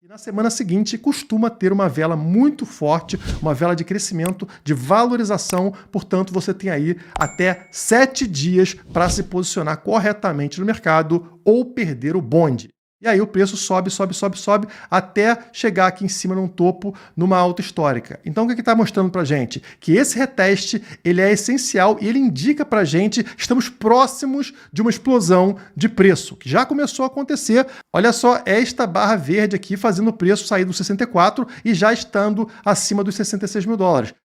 E na semana seguinte costuma ter uma vela muito forte, uma vela de crescimento, de valorização, portanto você tem aí até 7 dias para se posicionar corretamente no mercado ou perder o bonde. E aí o preço sobe, sobe, sobe, sobe, até chegar aqui em cima num topo, numa alta histórica. Então o que está mostrando para a gente? Que esse reteste ele é essencial e ele indica para a gente que estamos próximos de uma explosão de preço, que já começou a acontecer. Olha só esta barra verde aqui fazendo o preço sair dos 64 e já estando acima dos 66 mil dólares.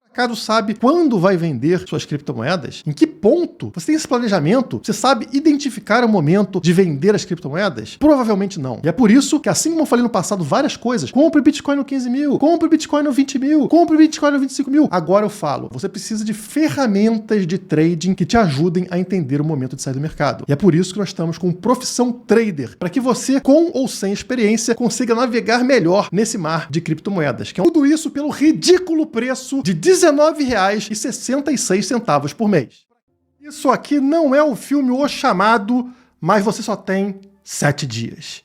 O mercado sabe quando vai vender suas criptomoedas? Em que ponto? Você tem esse planejamento? Você sabe identificar o momento de vender as criptomoedas? Provavelmente não. E é por isso que, assim como eu falei no passado várias coisas, compre Bitcoin no 15 mil, compre Bitcoin no 20 mil, compre Bitcoin no 25 mil. Agora eu falo, você precisa de ferramentas de trading que te ajudem a entender o momento de sair do mercado. E é por isso que nós estamos com Profissão Trader, para que você, com ou sem experiência, consiga navegar melhor nesse mar de criptomoedas. Que é tudo isso pelo ridículo preço de R$19,66 por mês. Isso aqui não é o filme O Chamado, mas você só tem 7 dias.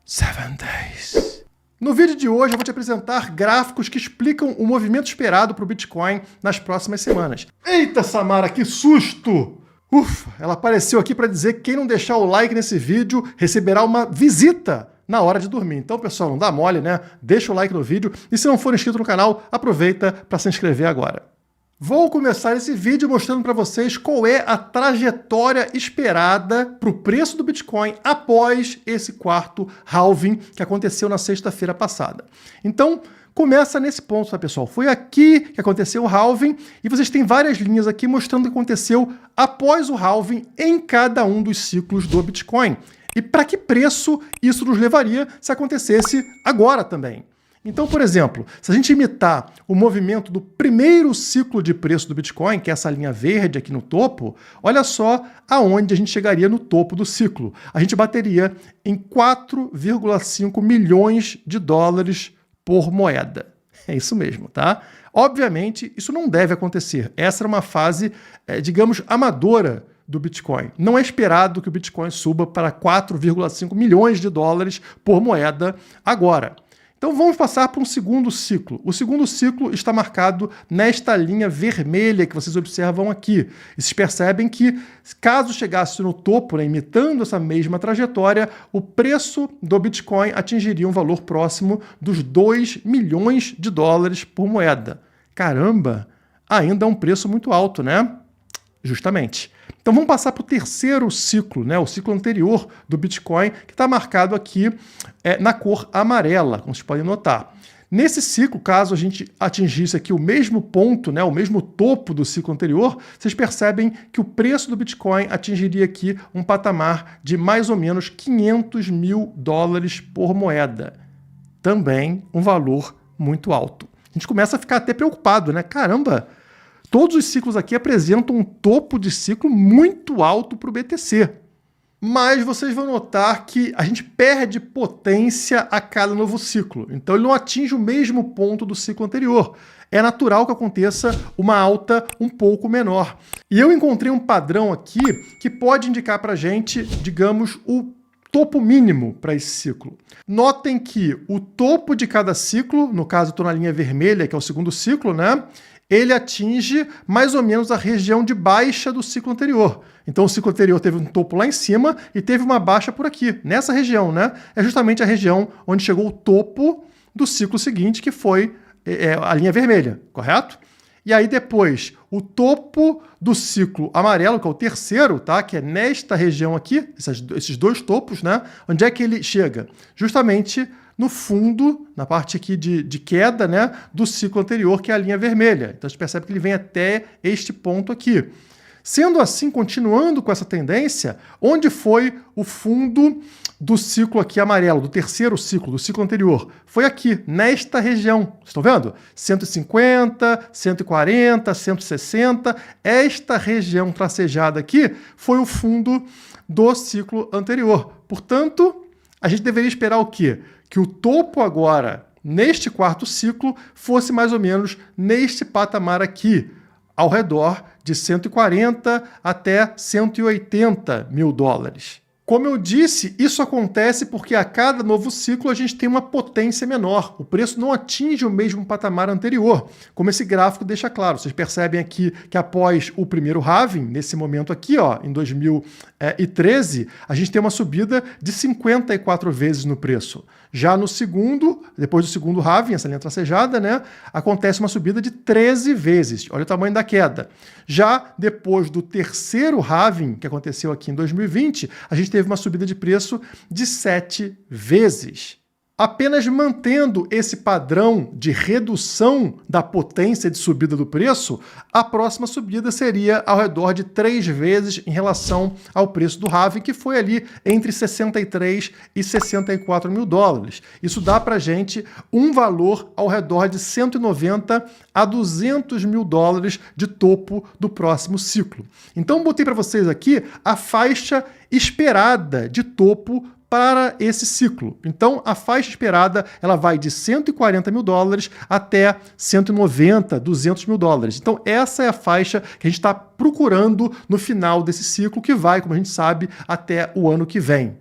7 days. No vídeo de hoje eu vou te apresentar gráficos que explicam o movimento esperado para o Bitcoin nas próximas semanas. Eita, Samara, que susto! Ufa, ela apareceu aqui para dizer que quem não deixar o like nesse vídeo receberá uma visita na hora de dormir. Então, pessoal, não dá mole, né? Deixa o like no vídeo e se não for inscrito no canal, aproveita para se inscrever agora. Vou começar esse vídeo mostrando para vocês qual é a trajetória esperada para o preço do Bitcoin após esse quarto halving que aconteceu na sexta-feira passada. Então, começa nesse ponto, tá, pessoal? Foi aqui que aconteceu o halving e vocês têm várias linhas aqui mostrando o que aconteceu após o halving em cada um dos ciclos do Bitcoin. E para que preço isso nos levaria se acontecesse agora também? Então, por exemplo, se a gente imitar o movimento do primeiro ciclo de preço do Bitcoin, que é essa linha verde aqui no topo, olha só aonde a gente chegaria no topo do ciclo. A gente bateria em 4,5 milhões de dólares por moeda. É isso mesmo, tá? Obviamente, isso não deve acontecer. Essa era uma fase, digamos, amadora do Bitcoin. Não é esperado que o Bitcoin suba para 4,5 milhões de dólares por moeda agora. Então vamos passar para um segundo ciclo. O segundo ciclo está marcado nesta linha vermelha que vocês observam aqui. E vocês percebem que, caso chegasse no topo, né, imitando essa mesma trajetória, o preço do Bitcoin atingiria um valor próximo dos 2 milhões de dólares por moeda. Caramba, ainda é um preço muito alto, né? Justamente. Então vamos passar para o terceiro ciclo, né? O ciclo anterior do Bitcoin, que está marcado aqui na cor amarela, como vocês podem notar. Nesse ciclo, caso a gente atingisse aqui o mesmo ponto, né, o mesmo topo do ciclo anterior, vocês percebem que o preço do Bitcoin atingiria aqui um patamar de mais ou menos 500 mil dólares por moeda. Também um valor muito alto. A gente começa a ficar até preocupado, né? Caramba! Todos os ciclos aqui apresentam um topo de ciclo muito alto para o BTC. Mas vocês vão notar que a gente perde potência a cada novo ciclo. Então ele não atinge o mesmo ponto do ciclo anterior. É natural que aconteça uma alta um pouco menor. E eu encontrei um padrão aqui que pode indicar para a gente, digamos, o topo mínimo para esse ciclo. Notem que o topo de cada ciclo, no caso estou na linha vermelha, que é o segundo ciclo, né? Ele atinge mais ou menos a região de baixa do ciclo anterior. Então o ciclo anterior teve um topo lá em cima e teve uma baixa por aqui, nessa região, né? É justamente a região onde chegou o topo do ciclo seguinte, que foi a linha vermelha, correto? E aí depois, o topo do ciclo amarelo, que é o terceiro, tá? Que é nesta região aqui, esses dois topos, né? Onde é que ele chega? Justamente no fundo, na parte aqui de queda, né, do ciclo anterior, que é a linha vermelha. Então a gente percebe que ele vem até este ponto aqui. Sendo assim, continuando com essa tendência, onde foi o fundo do ciclo aqui amarelo, do terceiro ciclo, do ciclo anterior? Foi aqui, nesta região. Vocês estão vendo? 150, 140, 160. Esta região tracejada aqui foi o fundo do ciclo anterior. Portanto, a gente deveria esperar o quê? Que o topo agora, neste quarto ciclo, fosse mais ou menos neste patamar aqui, ao redor de 140 até 180 mil dólares. Como eu disse, isso acontece porque a cada novo ciclo a gente tem uma potência menor. O preço não atinge o mesmo patamar anterior, como esse gráfico deixa claro. Vocês percebem aqui que após o primeiro halving, nesse momento aqui, ó, em 2013, a gente tem uma subida de 54 vezes no preço. Já no segundo, depois do segundo halving, essa linha tracejada, né, acontece uma subida de 13 vezes. Olha o tamanho da queda. Já depois do terceiro halving, que aconteceu aqui em 2020, a gente teve uma subida de preço de 7 vezes. Apenas mantendo esse padrão de redução da potência de subida do preço, a próxima subida seria ao redor de 3 vezes em relação ao preço do halving, que foi ali entre 63 e 64 mil dólares. Isso dá para a gente um valor ao redor de 190 a 200 mil dólares de topo do próximo ciclo. Então, botei para vocês aqui a faixa esperada de topo para esse ciclo. Então, a faixa esperada ela vai de 140 mil dólares até 190, 200 mil dólares. Então, essa é a faixa que a gente está procurando no final desse ciclo, que vai, como a gente sabe, até o ano que vem.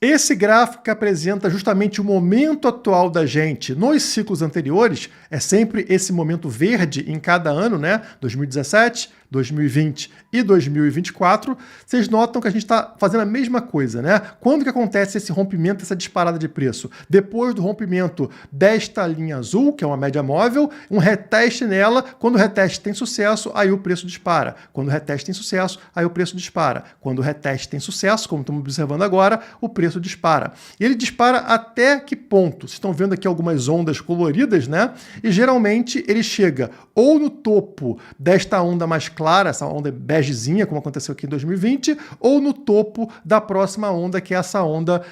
Esse gráfico que apresenta justamente o momento atual da gente nos ciclos anteriores, é sempre esse momento verde em cada ano, né? 2017, 2020 e 2024, vocês notam que a gente está fazendo a mesma coisa, né? Quando que acontece esse rompimento, essa disparada de preço? Depois do rompimento desta linha azul, que é uma média móvel, um reteste nela, quando o reteste tem sucesso, aí o preço dispara. Quando o reteste tem sucesso, aí o preço dispara. Quando o reteste tem sucesso, como estamos observando agora, o preço dispara. E ele dispara até que ponto? Vocês estão vendo aqui algumas ondas coloridas, né? E geralmente ele chega ou no topo desta onda mais clara, essa onda begezinha, como aconteceu aqui em 2020, ou no topo da próxima onda, que é essa onda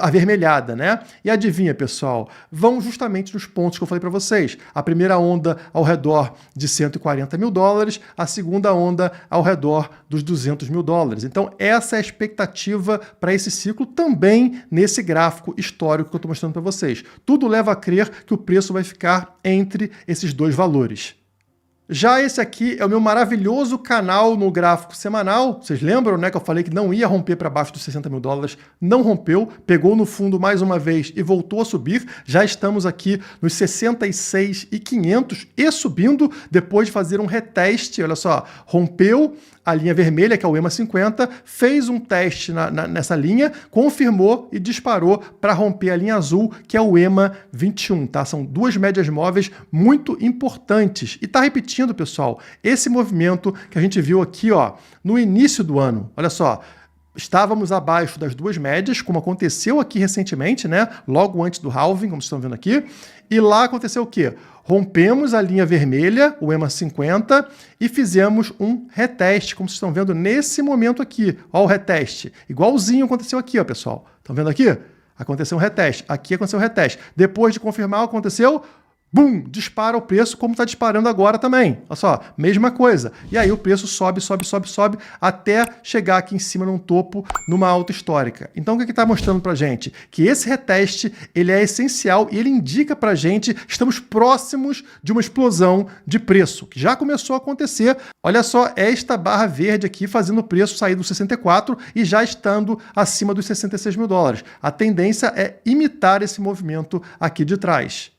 avermelhada, né? E adivinha, pessoal, vão justamente nos pontos que eu falei para vocês. A primeira onda ao redor de 140 mil dólares, a segunda onda ao redor dos 200 mil dólares. Então, essa é a expectativa para esse ciclo também nesse gráfico histórico que eu estou mostrando para vocês. Tudo leva a crer que o preço vai ficar entre esses dois valores. Já esse aqui é o meu maravilhoso canal no gráfico semanal. Vocês lembram, né, que eu falei que não ia romper para baixo dos 60 mil dólares? Não rompeu, pegou no fundo mais uma vez e voltou a subir. Já estamos aqui nos 66.500 e subindo depois de fazer um reteste. Olha só, rompeu a linha vermelha, que é o EMA 50, fez um teste nessa linha, confirmou e disparou para romper a linha azul, que é o EMA 21, tá? São duas médias móveis muito importantes. E tá repetindo, pessoal, esse movimento que a gente viu aqui, ó, no início do ano. Olha só, estávamos abaixo das duas médias, como aconteceu aqui recentemente, né? Logo antes do halving, como vocês estão vendo aqui. E lá aconteceu o quê? Rompemos a linha vermelha, o EMA 50, e fizemos um reteste, como vocês estão vendo nesse momento aqui. Olha o reteste. Igualzinho aconteceu aqui, ó, pessoal. Estão vendo aqui? Aconteceu um reteste. Aqui aconteceu um reteste. Depois de confirmar, aconteceu... Bum! Dispara o preço, como está disparando agora também. Olha só, mesma coisa. E aí o preço sobe, sobe, sobe, sobe, até chegar aqui em cima num topo, numa alta histórica. Então o que está mostrando para a gente? Que esse reteste, ele é essencial e ele indica para a gente que estamos próximos de uma explosão de preço, que já começou a acontecer. Olha só, esta barra verde aqui fazendo o preço sair dos 64 e já estando acima dos 66 mil dólares. A tendência é imitar esse movimento aqui de trás.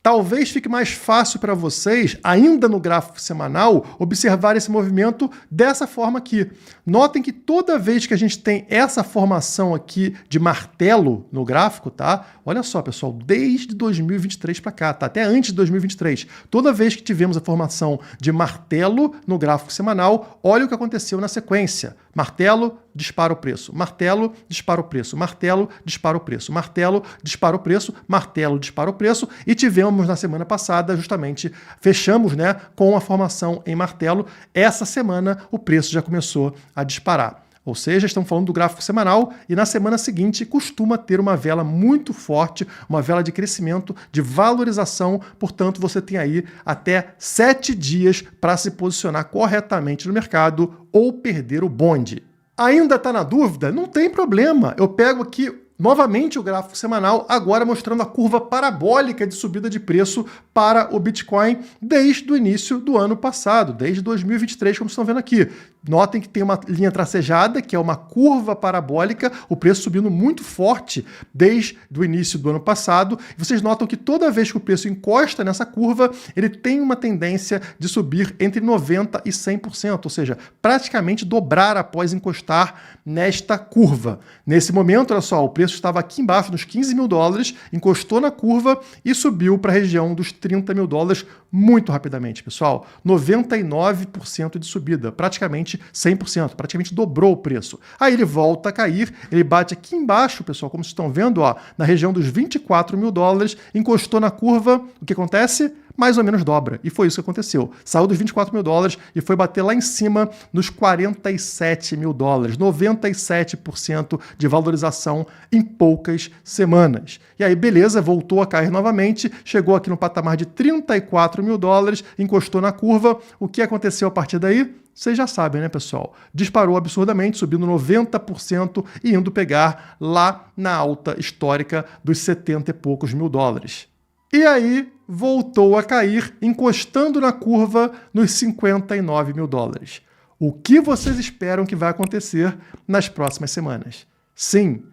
Talvez fique mais fácil para vocês, ainda no gráfico semanal, observar esse movimento dessa forma aqui. Notem que toda vez que a gente tem essa formação aqui de martelo no gráfico, tá? Olha só, pessoal, desde 2023 para cá, tá? Até antes de 2023. Toda vez que tivemos a formação de martelo no gráfico semanal, olha o que aconteceu na sequência. Martelo, dispara o preço. Martelo, dispara o preço. Martelo, dispara o preço. Martelo, dispara o preço. Martelo, dispara o preço. E tivemos na semana passada, justamente, fechamos, né, com a formação em martelo. Essa semana o preço já começou a disparar. Ou seja, estamos falando do gráfico semanal e na semana seguinte costuma ter uma vela muito forte, uma vela de crescimento, de valorização, portanto você tem aí até 7 dias para se posicionar corretamente no mercado ou perder o bonde. Ainda está na dúvida? Não tem problema, eu pego aqui novamente o gráfico semanal, agora mostrando a curva parabólica de subida de preço para o Bitcoin desde o início do ano passado, desde 2023, como vocês estão vendo aqui. Notem que tem uma linha tracejada, que é uma curva parabólica, o preço subindo muito forte desde o início do ano passado. E vocês notam que toda vez que o preço encosta nessa curva, ele tem uma tendência de subir entre 90% e 100%, ou seja, praticamente dobrar após encostar nesta curva. Nesse momento, olha só, o preço estava aqui embaixo nos 15 mil dólares, encostou na curva e subiu para a região dos 30 mil dólares muito rapidamente, pessoal. 99% de subida, praticamente 100%, praticamente dobrou o preço. Aí ele volta a cair, ele bate aqui embaixo, pessoal, como vocês estão vendo, ó, na região dos 24 mil dólares, encostou na curva, o que acontece? Mais ou menos dobra. E foi isso que aconteceu. Saiu dos 24 mil dólares e foi bater lá em cima nos 47 mil dólares. 97% de valorização em poucas semanas. E aí, beleza, voltou a cair novamente, chegou aqui no patamar de 34 mil dólares, encostou na curva. O que aconteceu a partir daí? Vocês já sabem, né, pessoal? Disparou absurdamente, subindo 90% e indo pegar lá na alta histórica dos 70 e poucos mil dólares. E aí, voltou a cair, encostando na curva nos 59 mil dólares. O que vocês esperam que vai acontecer nas próximas semanas? Sim,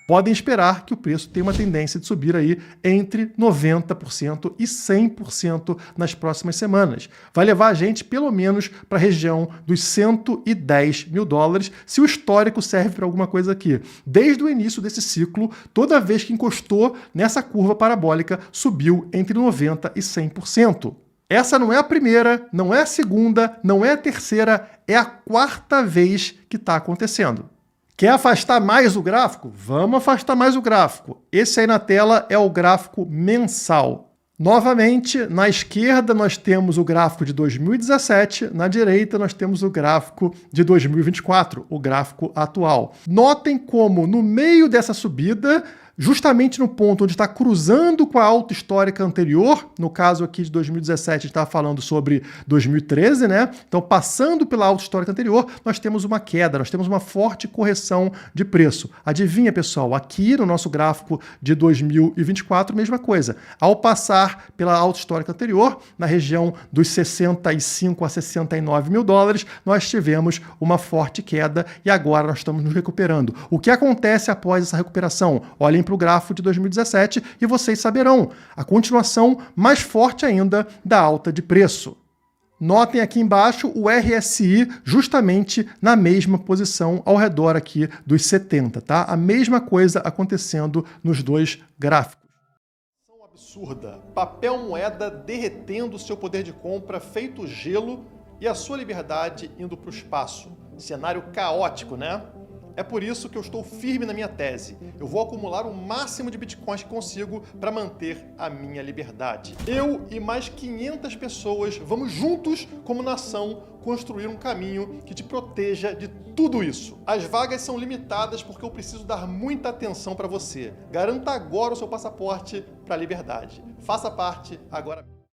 podem esperar que o preço tenha uma tendência de subir aí entre 90% e 100% nas próximas semanas. Vai levar a gente pelo menos para a região dos 110 mil dólares, se o histórico serve para alguma coisa aqui. Desde o início desse ciclo, toda vez que encostou nessa curva parabólica, subiu entre 90% e 100%. Essa não é a primeira, não é a segunda, não é a terceira, é a quarta vez que está acontecendo. Quer afastar mais o gráfico? Vamos afastar mais o gráfico. Esse aí na tela é o gráfico mensal. Novamente, na esquerda nós temos o gráfico de 2017, na direita nós temos o gráfico de 2024, o gráfico atual. Notem como no meio dessa subida, justamente no ponto onde está cruzando com a alta histórica anterior, no caso aqui de 2017, a gente estava falando sobre 2013, né? Então, passando pela alta histórica anterior, nós temos uma queda, nós temos uma forte correção de preço. Adivinha, pessoal, aqui no nosso gráfico de 2024, mesma coisa. Ao passar pela alta histórica anterior, na região dos 65 a 69 mil dólares, nós tivemos uma forte queda e agora nós estamos nos recuperando. O que acontece após essa recuperação? Olhem para o gráfico de 2017 e vocês saberão a continuação mais forte ainda da alta de preço. Notem aqui embaixo o RSI justamente na mesma posição ao redor aqui dos 70, tá? A mesma coisa acontecendo nos dois gráficos. Absurda. Papel moeda derretendo seu poder de compra feito gelo e a sua liberdade indo para o espaço. Cenário caótico, né? É por isso que eu estou firme na minha tese. Eu vou acumular o máximo de bitcoins que consigo para manter a minha liberdade. Eu e mais 500 pessoas vamos juntos, como nação, construir um caminho que te proteja de tudo isso. As vagas são limitadas porque eu preciso dar muita atenção para você. Garanta agora o seu passaporte para a liberdade. Faça parte agora.